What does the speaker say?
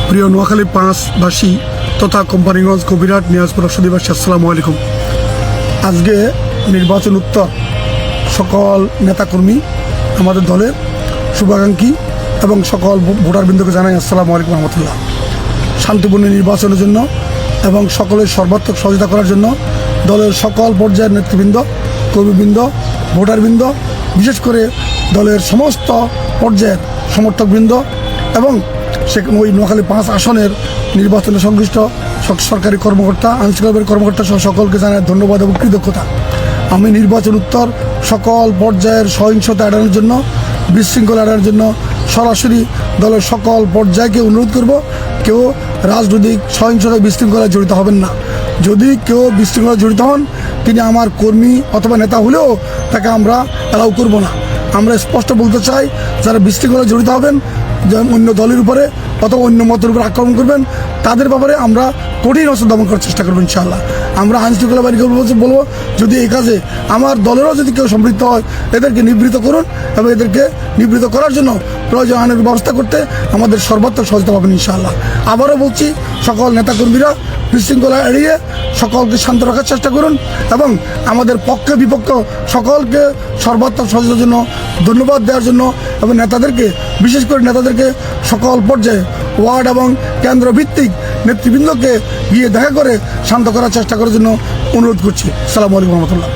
প্রিয় নোয়াখালী 5বাসী তথা কোম্পানিগঞ্জ কবিরহাট নিয়াজপুর অশ্বদিবাসী, আসসালামু আলাইকুম। আজকে নির্বাচন উত্তর সকল নেতাকর্মী, আমাদের দলের শুভাকাঙ্ক্ষী এবং সকল ভোটারবৃন্দকে জানাই আসসালামু আলাইকুম রহমতুল্লাহ। শান্তিপূর্ণ নির্বাচনের জন্য এবং সকলের সর্বাত্মক সহযোগিতা করার জন্য দলের সকল পর্যায়ের নেতৃবৃন্দ, কর্মীবৃন্দ, ভোটারবৃন্দ, বিশেষ করে দলের সমস্ত পর্যায়ের সমর্থকবৃন্দ এবং ওই নোয়াখালী 5 আসনের নির্বাচনে সংশ্লিষ্ট সরকারি কর্মকর্তা, আইনশৃঙ্খলা কর্মকর্তা সহ সকলকে জানাই ধন্যবাদ এবং কৃতজ্ঞতা। আমি নির্বাচন উত্তর সকল পর্যায়ের সহিংসতা এড়ানোর জন্য, বিশৃঙ্খলা এড়ানোর জন্য সরাসরি দলের সকল পর্যায়কে অনুরোধ করব, কেউ রাজনৈতিক সহিংসতা বিশৃঙ্খলায় জড়িত হবেন না। যদি কেউ বিশৃঙ্খলায় জড়িত হন, তিনি আমার কর্মী অথবা নেতা হলেও তাকে আমরা অ্যালাউ করব না। আমরা স্পষ্ট বলতে চাই, যারা বিশৃঙ্খলায় জড়িত হবেন, অন্য দলের উপরে অথবা অন্য মতের উপরে আক্রমণ করবেন, তাদের ব্যাপারে আমরা কঠিন অস্ত্র দমন করার চেষ্টা করবো ইনশাআল্লাহ। আমরা আইনশৃঙ্খলা বাহিনীকে বলবো, যদি এই কাজে আমার দলেরও যদি কেউ সম্পৃক্ত হয়, এদেরকে নিবৃত্ত করুন এবং এদেরকে নিবৃত্ত করার জন্য প্রয়োজন আইনের ব্যবস্থা করতে আমাদের সর্বাত্মক সহযোগিতা পাবেন ইনশাআল্লাহ। আবারও বলছি, সকল নেতাকর্মীরা বিশৃঙ্খলা এড়িয়ে সকলকে শান্ত রাখার চেষ্টা করুন এবং আমাদের পক্ষে বিপক্ষ সকলকে সর্বাত্মক সহযোগিতার জন্য ধন্যবাদ দেওয়ার জন্য এবং নেতাদেরকে, বিশেষ করে নেতাদেরকে সকল পর্যায়ে ওয়ার্ড এবং কেন্দ্র ভিত্তিক নেতৃবৃন্দকে গিয়ে দেখা করে শান্ত করার চেষ্টা করার জন্য অনুরোধ করছি। আসসালামু আলাইকুম রহমতুল্লাহ।